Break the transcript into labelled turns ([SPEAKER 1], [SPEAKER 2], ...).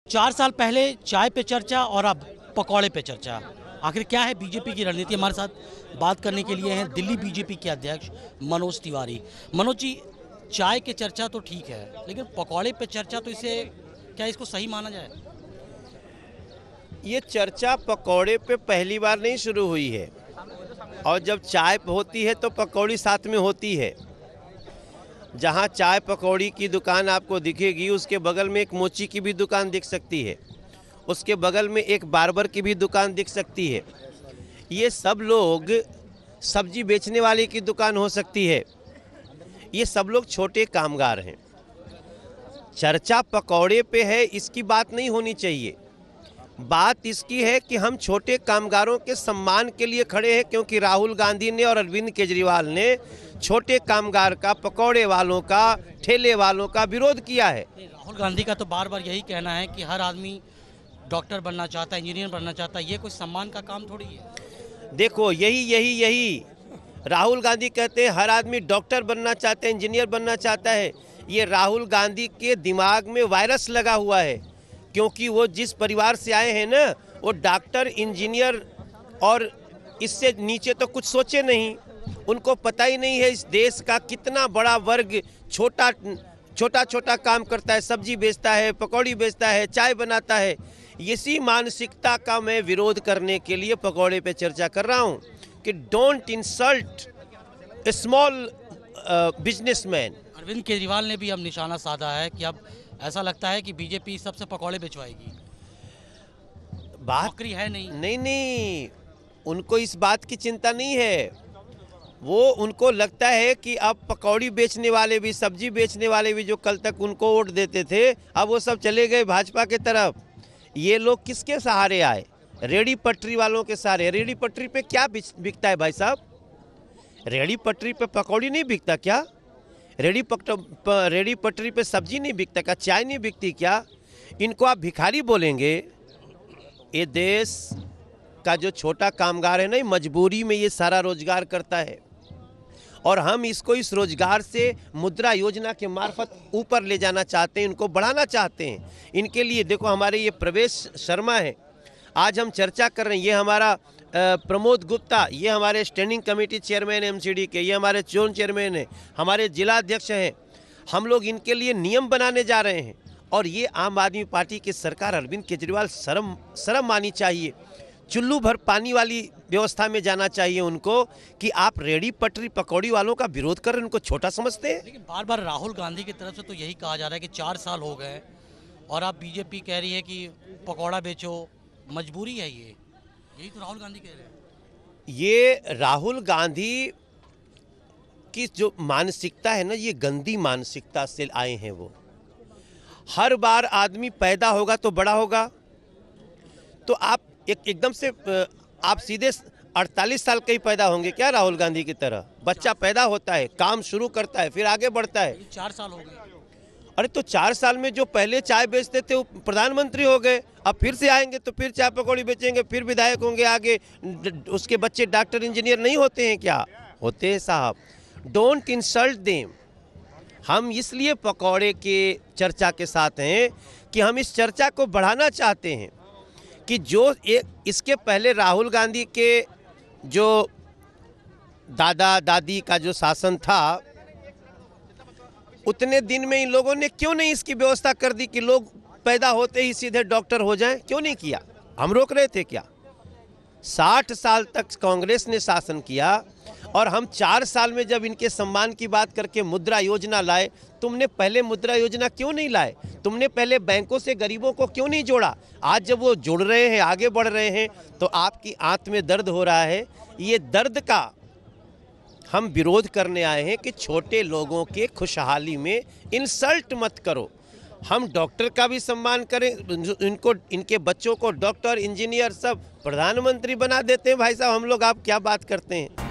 [SPEAKER 1] 4 साल पहले चाय पे चर्चा और अब पकौड़े पे चर्चा। आखिर क्या है बीजेपी की रणनीति? हमारे साथ बात करने के लिए हैं दिल्ली बीजेपी के अध्यक्ष मनोज तिवारी। मनोज जी, चाय के चर्चा तो ठीक है, लेकिन पकौड़े पे चर्चा तो इसे क्या इसको सही माना जाए?
[SPEAKER 2] ये चर्चा पकौड़े पे पहली बार नहीं शुरू हुई है, और जब चाय होती है तो पकौड़ी साथ में होती है। जहाँ चाय पकौड़ी की दुकान आपको दिखेगी, उसके बगल में एक मोची की भी दुकान दिख सकती है, उसके बगल में एक बार्बर की भी दुकान दिख सकती है। ये सब लोग, सब्जी बेचने वाले की दुकान हो सकती है, ये सब लोग छोटे कामगार हैं। चर्चा पकौड़े पे है, इसकी बात नहीं होनी चाहिए। बात इसकी है कि हम छोटे कामगारों के सम्मान के लिए खड़े हैं, क्योंकि राहुल गांधी ने और अरविंद केजरीवाल ने छोटे कामगार का, पकौड़े वालों का, ठेले वालों का विरोध किया है।
[SPEAKER 1] राहुल गांधी का तो बार बार यही कहना है कि हर आदमी डॉक्टर बनना चाहता है, इंजीनियर बनना चाहता है। ये कोई सम्मान का काम थोड़ी है।
[SPEAKER 2] देखो, यही राहुल गांधी कहते हैं हर आदमी डॉक्टर बनना चाहता है, इंजीनियर बनना चाहता है। ये राहुल गांधी के दिमाग में वायरस लगा हुआ है, क्योंकि वो जिस परिवार से आए हैं ना, वो डॉक्टर, इंजीनियर और इससे नीचे तो कुछ सोचे नहीं। उनको पता ही नहीं है इस देश का कितना बड़ा वर्ग छोटा काम करता है, सब्जी बेचता है, पकौड़ी बेचता है, चाय बनाता है। इसी मानसिकता का मैं विरोध करने के लिए पकौड़े पे चर्चा कर रहा हूँ कि don't insult a small businessman.
[SPEAKER 1] Arvind Kejriwal ने भी अब निशाना साधा है कि अब ऐसा लगता है कि बीजेपी सबसे पकौड़े भिजवाएगी। नौकरी है
[SPEAKER 2] नहीं, उनको इस बात की चिंता नहीं है। वो उनको लगता है कि अब पकौड़ी बेचने वाले भी, सब्जी बेचने वाले भी, जो कल तक उनको वोट देते थे, अब वो सब चले गए भाजपा के तरफ। ये लोग किसके सहारे आए? रेडी पटरी वालों के सहारे। रेडी पटरी पे क्या बिकता है भाई साहब? रेडी पटरी पे पकौड़ी नहीं बिकता क्या? रेडी पटरी पे सब्जी नहीं बिकता क्या? चाय नहीं बिकती क्या? इनको आप भिखारी बोलेंगे? ये देश का जो छोटा कामगार है ना, मजबूरी में ये सारा रोजगार करता है, और हम इसको इस रोजगार से मुद्रा योजना के मार्फत ऊपर ले जाना चाहते हैं, इनको बढ़ाना चाहते हैं। इनके लिए देखो, हमारे ये प्रवेश शर्मा है, आज हम चर्चा कर रहे हैं। ये हमारा प्रमोद गुप्ता, ये हमारे स्टैंडिंग कमेटी चेयरमैन एमसीडी के, ये हमारे जोन चेयरमैन हैं, हमारे जिला अध्यक्ष हैं। हम लोग इनके लिए नियम बनाने जा रहे हैं, और ये आम आदमी पार्टी की सरकार, अरविंद केजरीवाल, शर्म मानी चाहिए। चुल्लू भर पानी वाली व्यवस्था में जाना चाहिए उनको, कि आप रेडी पटरी पकौड़ी वालों का विरोध कर रहे हैं, उनको छोटा समझते हैं।
[SPEAKER 1] लेकिन बार बार राहुल गांधी की तरफ से तो यही कहा जा रहा है कि 4 साल हो गए और आप बीजेपी कह रही है कि पकौड़ा बेचो, मजबूरी है। यही तो राहुल गांधी कह रहे हैं।
[SPEAKER 2] ये राहुल गांधी की जो मानसिकता है ना, ये गंदी मानसिकता से आए हैं वो। हर बार आदमी पैदा होगा तो बड़ा होगा, तो आप एकदम से आप सीधे 48 साल के ही पैदा होंगे क्या? राहुल गांधी की तरह बच्चा पैदा होता है, काम शुरू करता है, फिर आगे बढ़ता है।
[SPEAKER 1] 4 साल हो गए।
[SPEAKER 2] अरे तो 4 साल में जो पहले चाय बेचते थे वो प्रधानमंत्री हो गए, अब फिर से आएंगे तो फिर चाय पकौड़ी बेचेंगे, फिर विधायक होंगे आगे। उसके बच्चे डॉक्टर, इंजीनियर नहीं होते हैं क्या? होते हैं साहब। Don't insult them. हम इसलिए पकौड़े के चर्चा के साथ हैं कि हम इस चर्चा को बढ़ाना चाहते हैं कि जो इसके पहले राहुल गांधी के जो दादा दादी का जो शासन था, उतने दिन में इन लोगों ने क्यों नहीं इसकी व्यवस्था कर दी कि लोग पैदा होते ही सीधे डॉक्टर हो जाएं? क्यों नहीं किया? हम रोक रहे थे क्या? 60 साल तक कांग्रेस ने शासन किया, और हम 4 साल में जब इनके सम्मान की बात करके मुद्रा योजना लाए, तुमने पहले मुद्रा योजना क्यों नहीं लाए? तुमने पहले बैंकों से गरीबों को क्यों नहीं जोड़ा? आज जब वो जुड़ रहे हैं, आगे बढ़ रहे हैं, तो आपकी आंत में दर्द हो रहा है। ये दर्द का हम विरोध करने आए हैं कि छोटे लोगों के खुशहाली में इंसल्ट मत करो। हम डॉक्टर का भी सम्मान करें, इनको, इनके बच्चों को डॉक्टर, इंजीनियर, सब प्रधानमंत्री बना देते हैं। भाई साहब, हम लोग आप क्या बात करते हैं?